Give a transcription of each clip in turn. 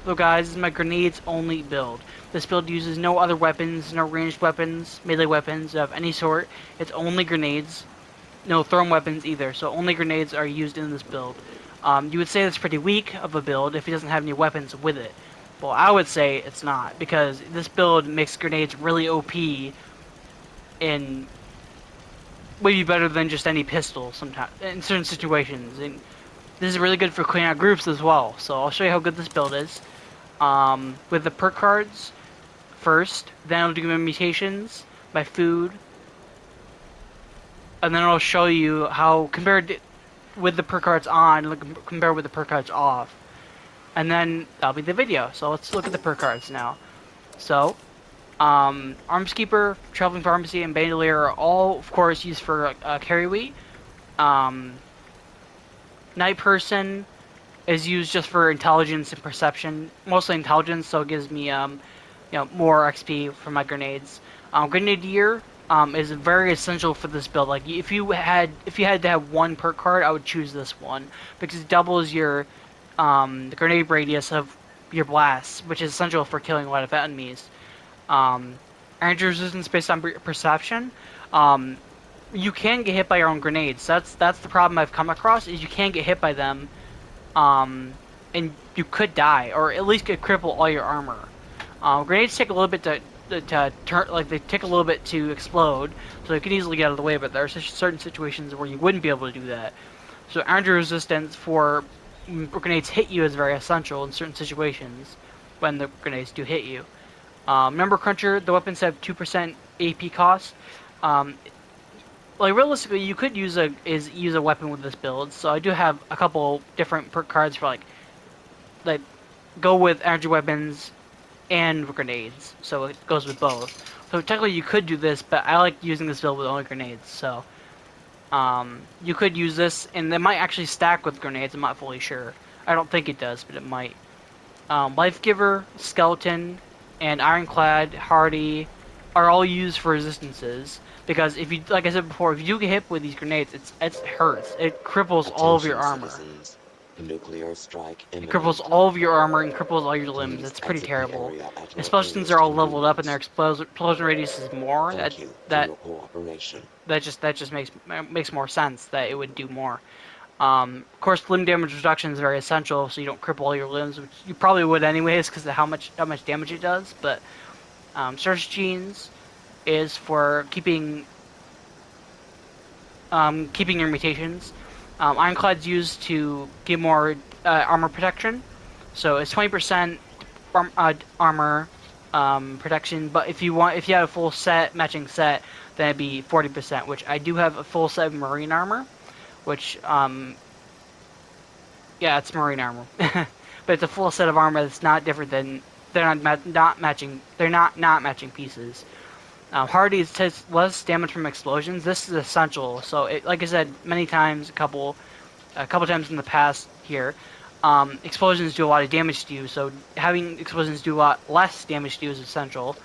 So guys, this is my grenades only build. This build uses no other weapons, no ranged weapons, melee weapons of any sort. It's only grenades, no thrown weapons either. So only grenades are used in this build. You would say that's pretty weak of a build if it doesn't have any weapons with it. Well, I would say it's not because this build makes grenades really OP and way better than just any pistol sometimes in certain situations. And this is really good for clearing out groups as well. So I'll show you how good this build is. With the perk cards first, then I'll do my mutations, my food, and then I'll show you how with the perk cards on, compare with the perk cards off, and then that'll be the video. So let's look at the perk cards now. So, Armskeeper, Traveling Pharmacy, and Bandolier are all, of course, used for carry weight. Um, Night Person is used just for intelligence and perception, mostly intelligence, so it gives me more XP for my grenades. Grenadier is very essential for this build. Like if you had to have one perk card, I would choose this one because it doubles your the grenade radius of your blasts, which is essential for killing a lot of enemies. Um, Energy resistance based on perception. Um, you can get hit by your own grenades. That's the problem I've come across is you can get hit by them, um, and you could die or at least could cripple all your armor. Grenades take a little bit to turn, like they take a little bit to explode, so you can easily get out of the way. But there are certain situations where you wouldn't be able to do that. So energy resistance for when grenades hit you is very essential in certain situations when the grenades do hit you. Number cruncher, the weapons have 2% AP cost. Um, like realistically, you could use a weapon with this build. So I do have a couple different perk cards for like go with energy weapons and grenades, so it goes with both. So technically you could do this, but I like using this build with only grenades, so you could use this, and it might actually stack with grenades, I'm not fully sure. I don't think it does, but it might. Life Giver, Skeleton, and Ironclad, Hardy are all used for resistances, because if you, like I said before, if you do get hit with these grenades, it hurts. It cripples all of your Attention, armor. citizens. A nuclear strike It cripples imminent. all of your armor and cripples all your limbs. Please It's pretty exit the terrible. area at your Especially since they're earliest all leveled up and their convenience. explosion radius is more. Thank you for That your cooperation. that just makes more sense that it would do more. Of course, limb damage reduction is very essential, so you don't cripple all your limbs, which you probably would anyways because of how much damage it does. But Surge Genes is for keeping your mutations. Ironclad's used to give more armor protection, so it's 20% armor protection. But if you have a full set matching set, then it'd be 40%. Which I do have a full set of marine armor, which yeah, it's marine armor, but it's a full set of armor that's not different than not matching. They're not matching pieces. Hardy takes less damage from explosions. This is essential. So, like I said many times, a couple times in the past here, explosions do a lot of damage to you. So, having explosions do a lot less damage to you is essential.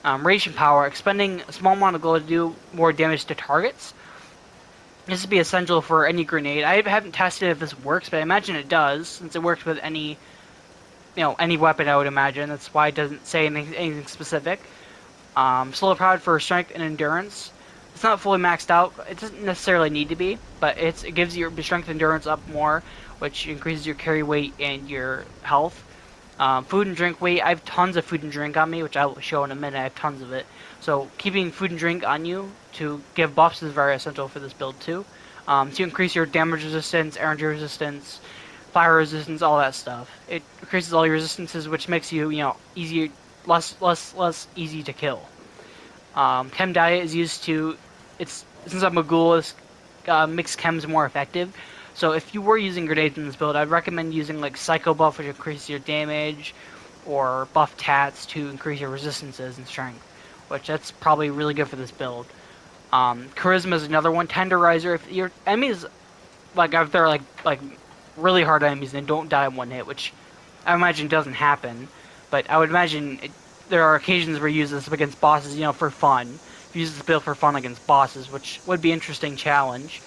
Radiation power, expending a small amount of glow to do more damage to targets. This would be essential for any grenade. I haven't tested if this works, but I imagine it does, since it works with any weapon. I would imagine that's why it doesn't say anything specific. Solar powered for strength and endurance. It's not fully maxed out. It doesn't necessarily need to be, but it gives your strength and endurance up more, which increases your carry weight and your health. Food and drink weight. I have tons of food and drink on me, which I will show in a minute. I have tons of it. So keeping food and drink on you to give buffs is very essential for this build too. To increase your damage resistance, energy resistance, fire resistance, all that stuff. It increases all your resistances, which makes you, easier, less easy to kill. Chem diet is used to, it's since I'm a ghoul, makes chems more effective. So if you were using grenades in this build, I'd recommend using like Psycho Buff, which increases your damage, or Buff Tats to increase your resistances and strength, which that's probably really good for this build. Charisma is another one. Tenderizer, if your enemies, like if they're like really hard enemies and don't die in one hit, which I imagine doesn't happen, but I would imagine there are occasions where you use this against bosses, for fun. You use this build for fun against bosses, which would be an interesting challenge.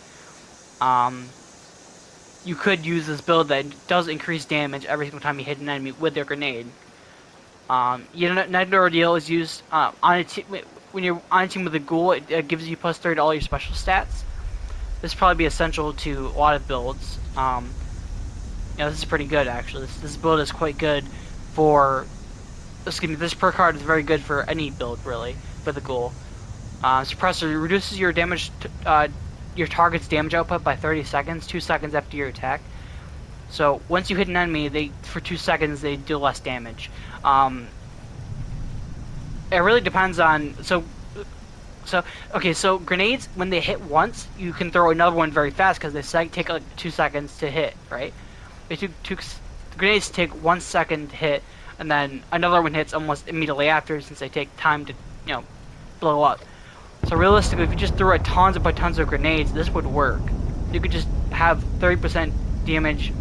Um, you could use this build that does increase damage every single time you hit an enemy with their grenade. United Ordeal is used on a when you're on a team with a ghoul. It gives you +3 to all your special stats. This probably be essential to a lot of builds. This is pretty good actually. This build is quite good for. Excuse me. This perk card is very good for any build really for the ghoul. Suppressor reduces your damage, your target's damage output by 30 seconds, 2 seconds after your attack. So once you hit an enemy, for 2 seconds they do less damage. It really depends on so grenades, when they hit once, you can throw another one very fast because they take like 2 seconds to hit, right? Grenades take 1 second to hit, and then another one hits almost immediately after since they take time to blow up. So realistically, if you just threw tons of grenades, this would work. You could just have 30% damage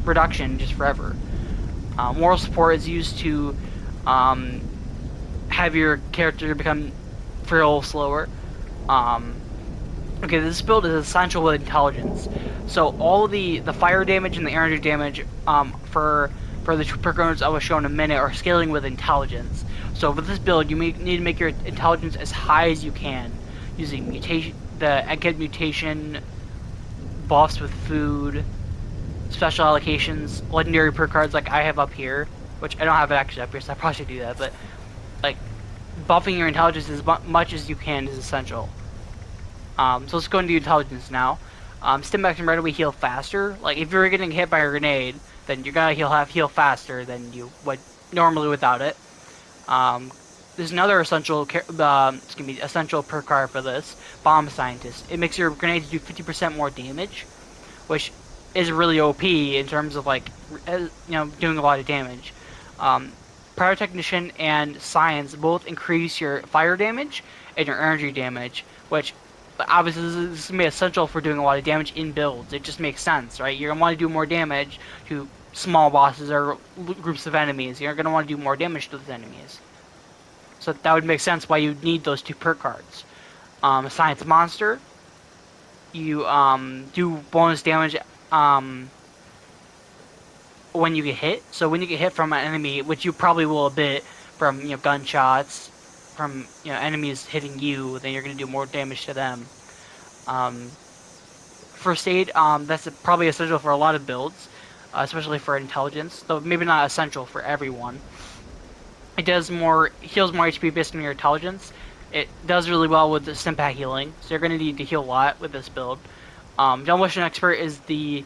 reduction just forever. Moral support is used to have your character become feel slower. Okay, this build is essential with intelligence. So all the fire damage and the energy damage for the two perk I was showing in a minute are scaling with intelligence. So with this build, you need to make your intelligence as high as you can using mutation, the Egghead mutation, buffs with food, special allocations, legendary perk cards like I have up here, which I don't have it actually up here, so I probably should do that. But like buffing your intelligence as much as you can is essential. So let's go into intelligence now. Stim back and right away heal faster. Like if you're getting hit by a grenade, then you're gonna heal faster than you would normally without it. There's another essential essential perk card for this, Bomb Scientist. It makes your grenades do 50% more damage, which is really OP in terms of like doing a lot of damage. Pyrotechnician and Science both increase your fire damage and your energy damage, which obviously this is going to be essential for doing a lot of damage in builds. It just makes sense, right? You're going to want to do more damage to small bosses or groups of enemies. You're going to want to do more damage to those enemies. So that would make sense why you need those two perk cards. Science Monster, you do bonus damage when you get hit. So when you get hit from an enemy, which you probably will a bit from gunshots, from enemies hitting you, then you're going to do more damage to them. First aid, that's probably essential for a lot of builds, especially for intelligence, though maybe not essential for everyone. It heals more HP based on your intelligence. It does really well with the Stimpak healing, so you're going to need to heal a lot with this build. Demolition Expert is the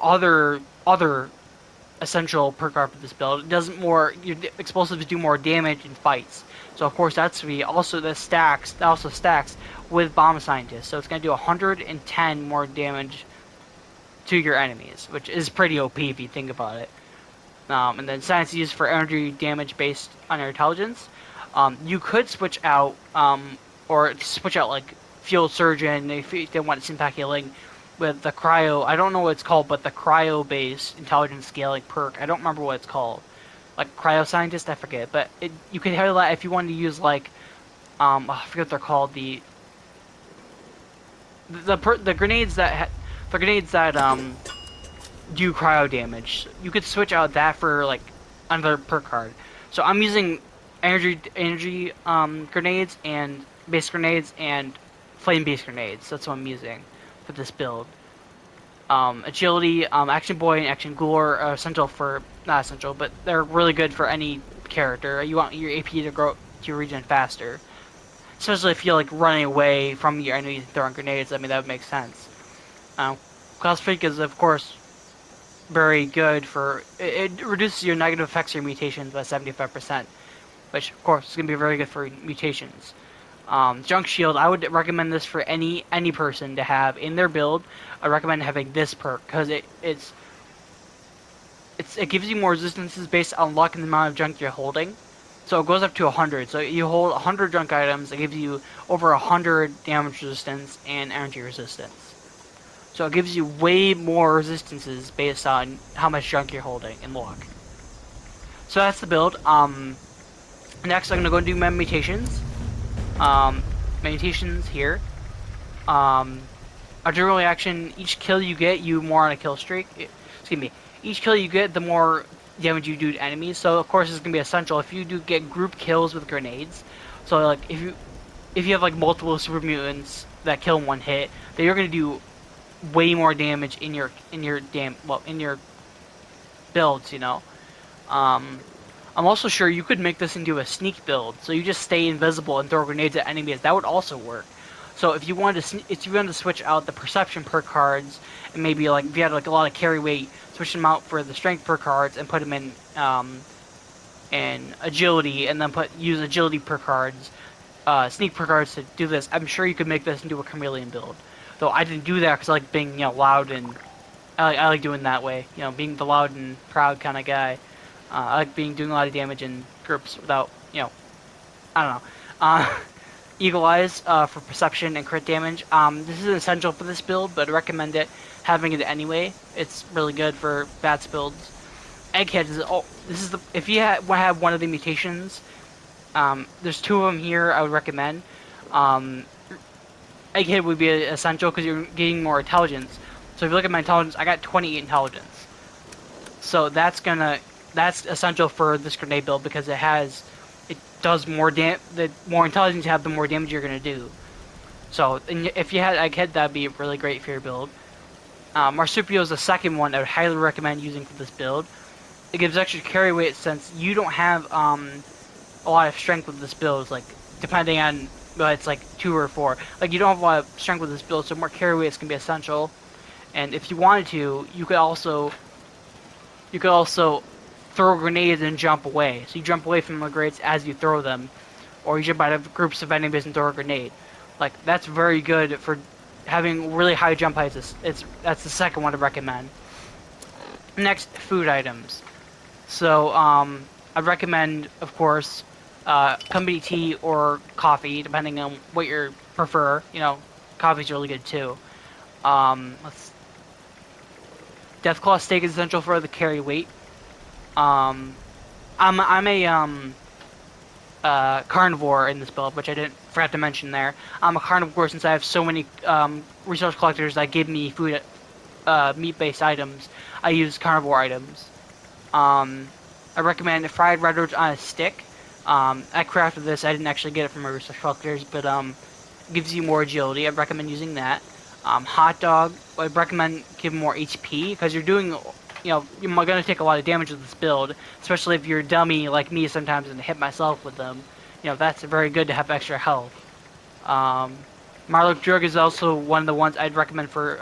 other essential perk card for this build. It does your explosives do more damage in fights. So of course that also stacks with Bomb Scientist. So it's going to do 110 more damage to your enemies, which is pretty OP if you think about it. And then Science is used for energy damage based on your intelligence. You could switch out like Field Surgeon if they want Stimpak healing with the cryo. I don't know what it's called, but the cryo based intelligence scaling perk. I don't remember what it's called. Like Cryo Scientist, I forget. But you could handle that if you wanted to use like I forget what they're called. The grenades that do cryo damage. You could switch out that for like another perk card. So I'm using energy grenades and base grenades and flame based grenades. That's what I'm using for this build. Agility, Action Boy, and Action Ghouler are essential not essential, but they're really good for any character. You want your AP to grow to regen faster, especially if you're like running away from your enemies throwing grenades. I mean that would make sense. Klaus Freak is of course very good for it reduces your negative effects of your mutations by 75%, which of course is going to be very good for mutations. Junk Shield, I would recommend this for any person to have in their build. I recommend having this perk because it gives you more resistances based on luck and the amount of junk you're holding. So it goes up to 100. So you hold 100 junk items, it gives you over 100 damage resistance and energy resistance. So it gives you way more resistances based on how much junk you're holding and luck. So that's the build. Next I'm going to go and do my mutations. Mutations here. Adrenal reaction, each kill you get, you more on a kill streak. Excuse me. Each kill you get, the more damage you do to enemies. So of course it's gonna be essential if you do get group kills with grenades. So like if you have like multiple super mutants that kill in one hit, then you're gonna do way more damage in your in your builds. You know. Um, I'm also sure you could make this into a sneak build, so you just stay invisible and throw grenades at enemies. That would also work. So if you wanted to, if you wanted to switch out the perception per cards, and maybe like if you had like a lot of carry weight, switch them out for the strength per cards and put them in agility, and then use agility per cards, sneak per cards to do this. I'm sure you could make this into a chameleon build. Though I didn't do that because I like being loud and I like doing that way. Being the loud and proud kind of guy. I like doing a lot of damage in groups without I don't know. Eagle Eyes for perception and crit damage. This isn't essential for this build, but I recommend it having it anyway. It's really good for bats builds. Egghead is this is the if you have one of the mutations. There's two of them here. I would recommend. Egghead would be essential because you're getting more intelligence. So if you look at my intelligence, I got 28 intelligence. So that's essential for this grenade build because it does more the more intelligence you have, the more damage you're gonna do. So if you had Egghead, that'd be really great for your build. Marsupio is the second one I would highly recommend using for this build. It gives extra carry weight since you don't have a lot of strength with this build. It's like depending on it's like 2 or 4. Like you don't have a lot of strength with this build, so more carry weights can be essential. And if you wanted to, you could also throw grenades and jump away. So you jump away from the grenades as you throw them, or you jump out of groups of enemies and throw a grenade. Like that's very good for having really high jump heights. That's the second one to recommend. Next, food items. So I'd recommend, of course, company tea or coffee, depending on what you prefer. Coffee's really good too. Deathclaw steak is essential for the carry weight. I'm a carnivore in this build, which I forgot to mention there. I'm a carnivore since I have so many resource collectors that give me food, meat-based items. I use carnivore items. I recommend fried red roots on a stick. I crafted this. I didn't actually get it from my resource collectors, but it gives you more agility. I recommend using that. Hot dog. I recommend giving more HP because you're doing. You're going to take a lot of damage with this build, especially if you're a dummy like me sometimes and hit myself with them. That's very good to have extra health. Marlock Drug is also one of the ones I'd recommend for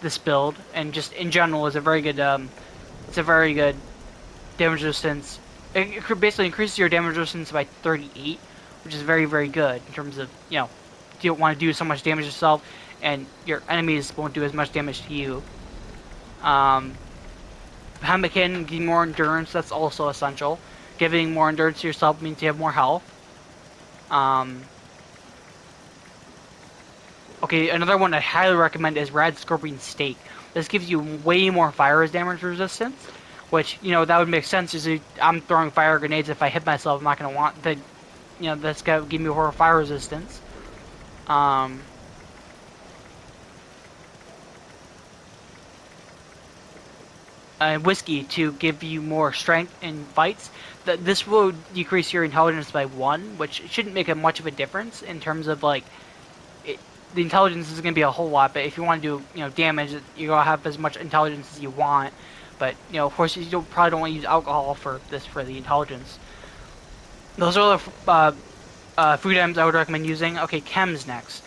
this build, and just in general is a very good. It's a very good damage resistance. It basically increases your damage resistance by 38, which is very, very good in terms of you don't want to do so much damage yourself, and your enemies won't do as much damage to you. Pemmican, giving more endurance, that's also essential. Giving more endurance to yourself means you have more health. Okay, another one I highly recommend is Rad Scorpion Steak. This gives you way more fire damage resistance, which, that would make sense. I'm throwing fire grenades. If I hit myself, I'm not going to want the, that's going to give me more fire resistance. Whiskey to give you more strength in fights. This will decrease your intelligence by 1, which shouldn't make much of a difference in terms of the intelligence is going to be a whole lot, but if you want to do damage, you're going to have as much intelligence as you want. But of course, you probably don't want to use alcohol for the intelligence. Those are the food items I would recommend using. Okay, chems next.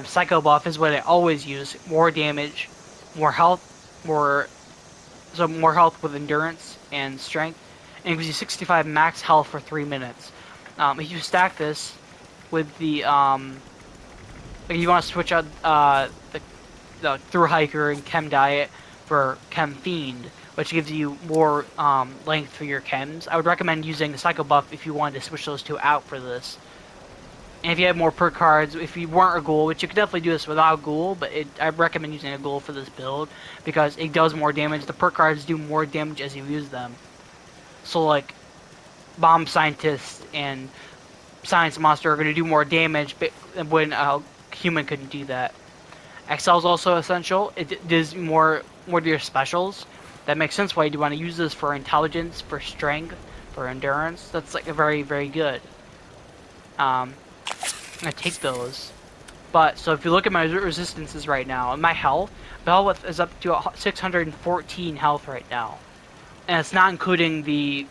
Psycho buff is what I always use. More damage, more health, more health with endurance and strength, and it gives you 65 max health for 3 minutes. If you stack this with the if you want to switch out the Through Hiker and Chem Diet for Chem Fiend, which gives you more length for your chems, I would recommend using the Psycho buff if you wanted to switch those two out for this. And if you have more perk cards, if you weren't a ghoul, which you could definitely do this without a ghoul, but I recommend using a ghoul for this build because it does more damage. The perk cards do more damage as you use them. So like Bomb Scientist and Science Monster are going to do more damage when a human couldn't do that. Excel is also essential. It does more to your specials. That makes sense why you want to use this for intelligence, for strength, for endurance. That's like a very, very good. I'm gonna take those. But so if you look at my resistances right now and my health, Belwith is up to 614 health right now, and it's not including the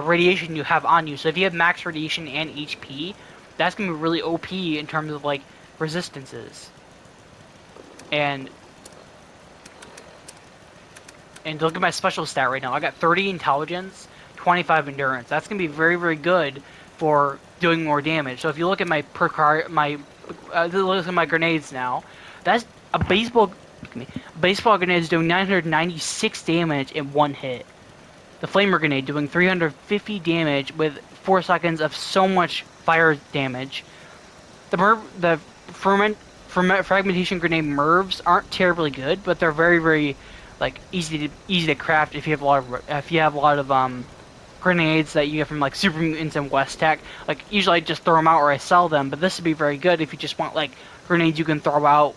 radiation you have on you. So if you have max radiation and HP, that's gonna be really OP in terms of like resistances. And look at my special stat right now. I got 30 intelligence, 25 endurance. That's gonna be very, very good for doing more damage. So if you look at my look at my grenades now. That's a baseball grenade is doing 996 damage in one hit. The flamer grenade doing 350 damage with 4 seconds of so much fire damage. The fragmentation grenade MIRVs aren't terribly good, but they're very, very like easy to craft if you have a lot of grenades that you get from like Super Mutants and West Tech. Like usually I just throw them out or I sell them, but this would be very good if you just want like grenades you can throw out.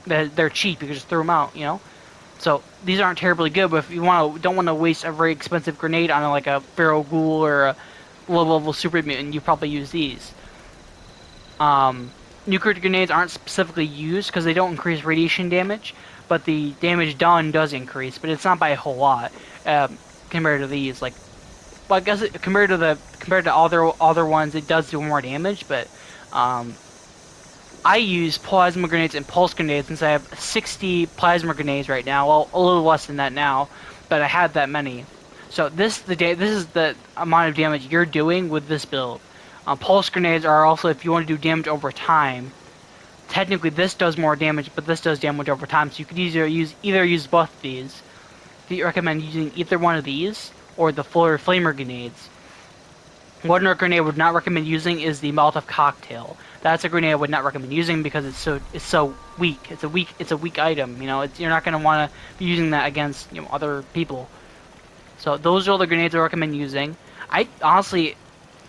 They're cheap, you can just throw them out, you know. So these aren't terribly good, but if you don't want to waste a very expensive grenade on like a Feral Ghoul or a low level Super Mutant, you probably use these. Nuclear grenades aren't specifically used because they don't increase radiation damage, but the damage done does increase, but it's not by a whole lot compared to these. Like, well, I guess compared to other ones, it does do more damage, but I use plasma grenades and pulse grenades since I have 60 plasma grenades right now. Well, a little less than that now, but I had that many. So this is the amount of damage you're doing with this build. Pulse grenades are also if you want to do damage over time. Technically, this does more damage, but this does damage over time. So you could either use both of these. I recommend using either one of these or the fuller flamer grenades. One grenade I would not recommend using is the Molotov cocktail. That's a grenade I would not recommend using because it's so weak. It's a weak item. You know, you're not going to want to be using that against other people. So those are all the grenades I recommend using. I honestly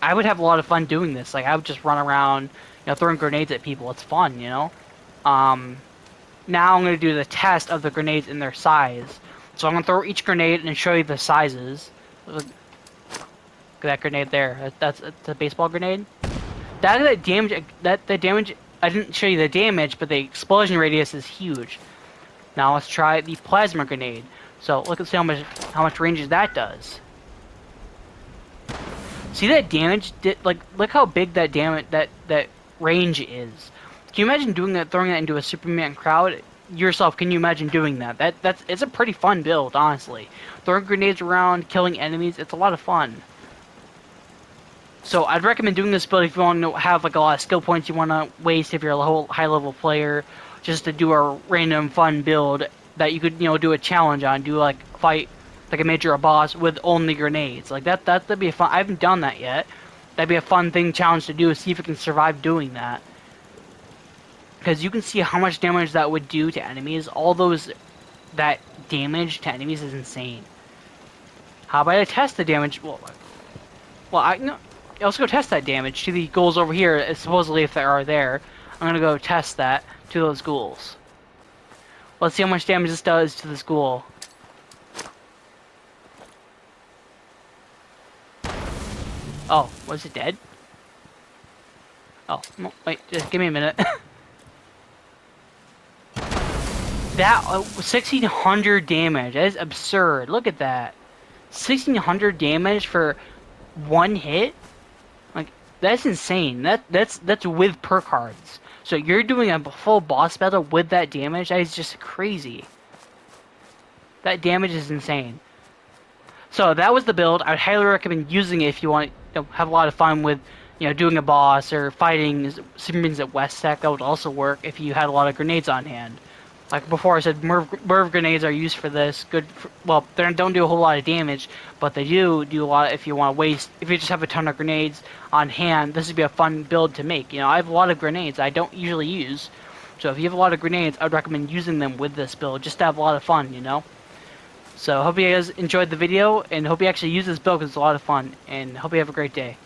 would have a lot of fun doing this. Like I would just run around, throwing grenades at people. It's fun, Now I'm going to do the test of the grenades in their size. So I'm going to throw each grenade and show you the sizes. Look at that grenade there. That's a baseball grenade. That damage. I didn't show you the damage, but the explosion radius is huge. Now let's try the plasma grenade. So see how much range that does. See that damage? Look how big that that range is. Can you imagine doing that, throwing that into a Superman crowd? Yourself, can you imagine doing that? It's a pretty fun build, honestly. Throwing grenades around, killing enemies, it's a lot of fun. So I'd recommend doing this build if you want to have like a lot of skill points you want to waste if you're a high level player, just to do a random fun build that you could do a challenge on, do like fight like a major boss with only grenades. Like that'd be a fun. I haven't done that yet. That'd be a fun challenge to do, see if you can survive doing that. Because you can see how much damage that would do to enemies. That damage to enemies is insane. How about I test the damage? Let's go test that damage to the ghouls over here, supposedly if they are there. I'm gonna go test that to those ghouls. Let's see how much damage this does to this ghoul. Oh, was it dead? Oh, wait, just give me a minute. That 1,600 damage. That is absurd. Look at that. 1,600 damage for one hit. Like that's insane. That's with perk cards. So you're doing a full boss battle with that damage. That is just crazy. That damage is insane. So that was the build. I would highly recommend using it if you want to have a lot of fun with doing a boss or fighting Supermans at West Tech. That would also work if you had a lot of grenades on hand. Like before I said, MIRV grenades are used for this. Well, they don't do a whole lot of damage, but they do a lot if you want to waste. If you just have a ton of grenades on hand, this would be a fun build to make. I have a lot of grenades I don't usually use. So if you have a lot of grenades, I would recommend using them with this build just to have a lot of fun, So hope you guys enjoyed the video, and hope you actually use this build because it's a lot of fun, and hope you have a great day.